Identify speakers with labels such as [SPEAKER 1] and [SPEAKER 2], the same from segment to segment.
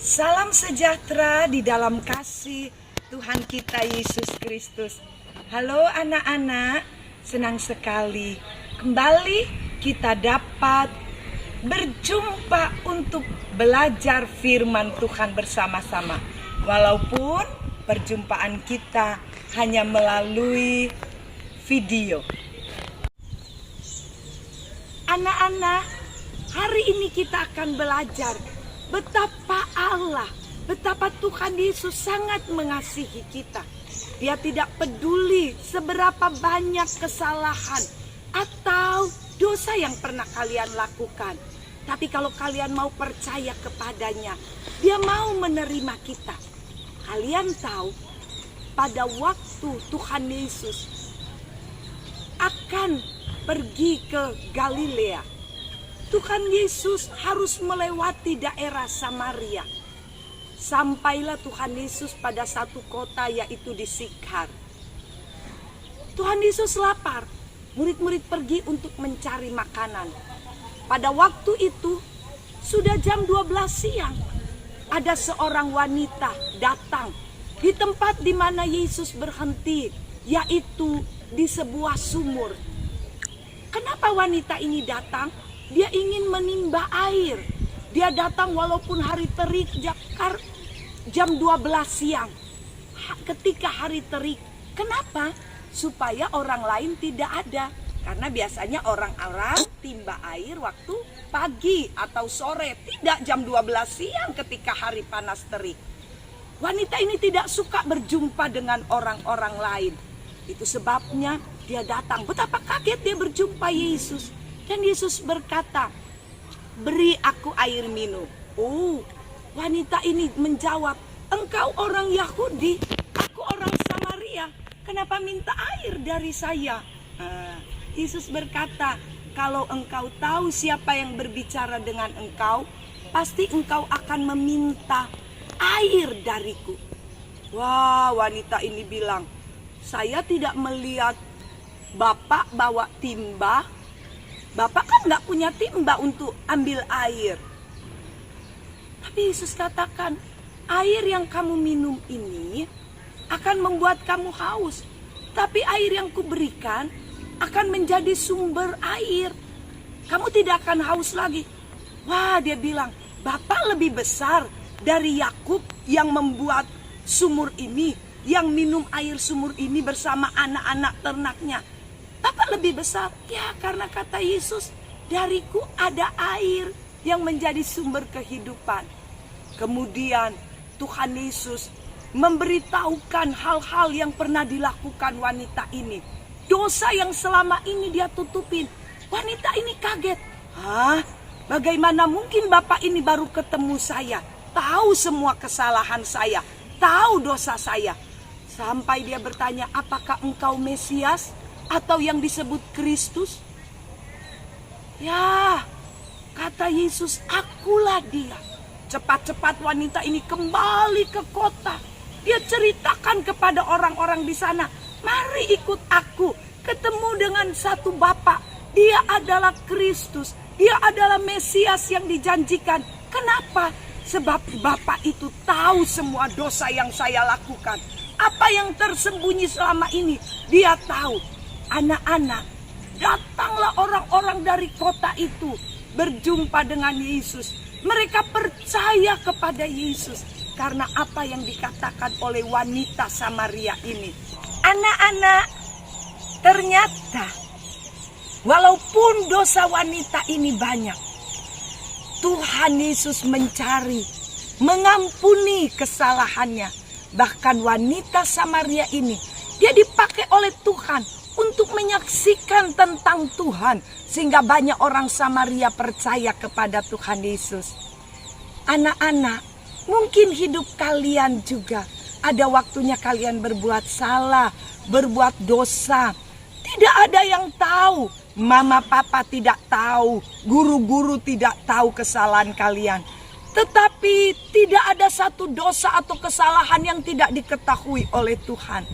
[SPEAKER 1] Salam sejahtera di dalam kasih Tuhan kita Yesus Kristus. Halo anak-anak, senang sekali kembali kita dapat berjumpa untuk belajar firman Tuhan bersama-sama. Walaupun perjumpaan kita hanya melalui video. Anak-anak, hari ini kita akan belajar betapa Allah, betapa Tuhan Yesus sangat mengasihi kita. Dia tidak peduli seberapa banyak kesalahan atau dosa yang pernah kalian lakukan. Tapi kalau kalian mau percaya kepadanya, Dia mau menerima kita. Kalian tahu, pada waktu Tuhan Yesus akan pergi ke Galilea, Tuhan Yesus harus melewati daerah Samaria. Sampailah Tuhan Yesus pada satu kota, yaitu di Sikhar. Tuhan Yesus lapar. Murid-murid pergi untuk mencari makanan. Pada waktu itu sudah jam 12 siang. Ada seorang wanita datang di tempat di mana Yesus berhenti, yaitu di sebuah sumur. Kenapa wanita ini datang? Dia ingin menimba air. Dia datang walaupun hari terik, jam 12 siang. Ketika hari terik. Kenapa? Supaya orang lain tidak ada. Karena biasanya orang-orang timba air waktu pagi atau sore. Tidak jam 12 siang ketika hari panas terik. Wanita ini tidak suka berjumpa dengan orang-orang lain. Itu sebabnya dia datang. Betapa kaget dia berjumpa Yesus. Dan Yesus berkata, "Beri aku air minum." Oh, wanita ini menjawab, "Engkau orang Yahudi, aku orang Samaria. Kenapa minta air dari saya?" Yesus berkata, "Kalau engkau tahu siapa yang berbicara dengan engkau, pasti engkau akan meminta air dariku." Wah, wanita ini bilang, "Saya tidak melihat Bapak bawa timba. Bapak kan nggak punya timba untuk ambil air." Tapi Yesus katakan, "Air yang kamu minum ini akan membuat kamu haus. Tapi air yang kuberikan akan menjadi sumber air. Kamu tidak akan haus lagi." Wah, dia bilang, "Bapak lebih besar dari Yakub yang membuat sumur ini, yang minum air sumur ini bersama anak-anak ternaknya. Bapak lebih besar." Ya, karena kata Yesus, "Dariku ada air yang menjadi sumber kehidupan." Kemudian Tuhan Yesus memberitahukan hal-hal yang pernah dilakukan wanita ini. Dosa yang selama ini dia tutupin. Wanita ini kaget. "Hah? Bagaimana mungkin Bapak ini baru ketemu saya? Tahu semua kesalahan saya, tahu dosa saya." Sampai dia bertanya, "Apakah engkau Mesias? Atau yang disebut Kristus?" "Ya," kata Yesus, "akulah dia." Cepat-cepat wanita ini kembali ke kota. Dia ceritakan kepada orang-orang di sana, "Mari ikut aku ketemu dengan satu Bapak. Dia adalah Kristus. Dia adalah Mesias yang dijanjikan." Kenapa? Sebab Bapak itu tahu semua dosa yang saya lakukan. Apa yang tersembunyi selama ini, Dia tahu. Anak-anak, datanglah orang-orang dari kota itu berjumpa dengan Yesus. Mereka percaya kepada Yesus karena apa yang dikatakan oleh wanita Samaria ini. Anak-anak, ternyata walaupun dosa wanita ini banyak, Tuhan Yesus mencari, mengampuni kesalahannya. Bahkan wanita Samaria ini, dia dipakai oleh Tuhan untuk menyaksikan tentang Tuhan, sehingga banyak orang Samaria percaya kepada Tuhan Yesus. Anak-anak, mungkin hidup kalian juga ada waktunya kalian berbuat salah, berbuat dosa. Tidak ada yang tahu, mama papa tidak tahu, guru-guru tidak tahu kesalahan kalian. Tetapi tidak ada satu dosa atau kesalahan yang tidak diketahui oleh Tuhan.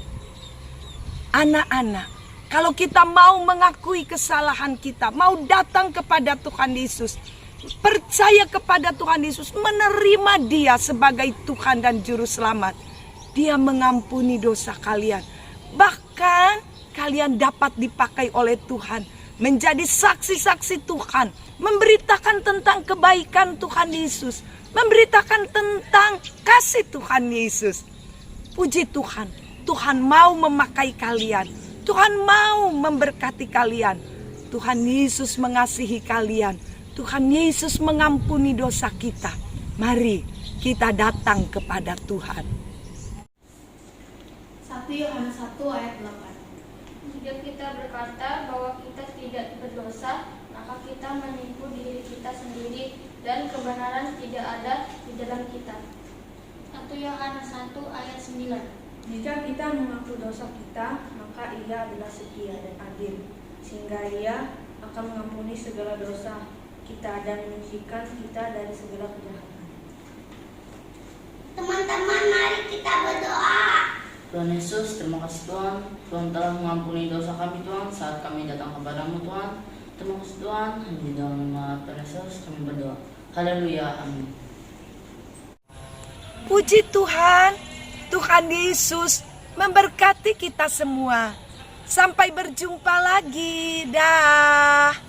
[SPEAKER 1] Anak-anak, kalau kita mau mengakui kesalahan kita, mau datang kepada Tuhan Yesus, percaya kepada Tuhan Yesus, menerima Dia sebagai Tuhan dan Juru Selamat, Dia mengampuni dosa kalian. Bahkan kalian dapat dipakai oleh Tuhan menjadi saksi-saksi Tuhan, memberitakan tentang kebaikan Tuhan Yesus, memberitakan tentang kasih Tuhan Yesus. Puji Tuhan, Tuhan mau memakai kalian, Tuhan mau memberkati kalian. Tuhan Yesus mengasihi kalian, Tuhan Yesus mengampuni dosa kita. Mari kita datang kepada Tuhan.
[SPEAKER 2] 1 Yohanes 1 ayat 8. Jika kita berkata bahwa kita tidak berdosa, maka kita menipu diri kita sendiri dan kebenaran tidak ada di dalam kita. 1 Yohanes 1 ayat 9.
[SPEAKER 3] Jika kita mengaku dosa kita, maka Ia adalah setia dan adil, sehingga Ia akan mengampuni segala dosa kita dan menyucikan kita dari segala kejahatan.
[SPEAKER 4] Teman-teman, mari kita berdoa.
[SPEAKER 5] Tuhan Yesus, terima kasih Tuhan. Tuhan telah mengampuni dosa kami Tuhan saat kami datang kepadamu Tuhan. Terima kasih Tuhan. Di dalam nama Tuhan Yesus kami berdoa. Haleluya, amin.
[SPEAKER 1] Puji Tuhan, Tuhan Yesus memberkati kita semua. Sampai berjumpa lagi. Dah.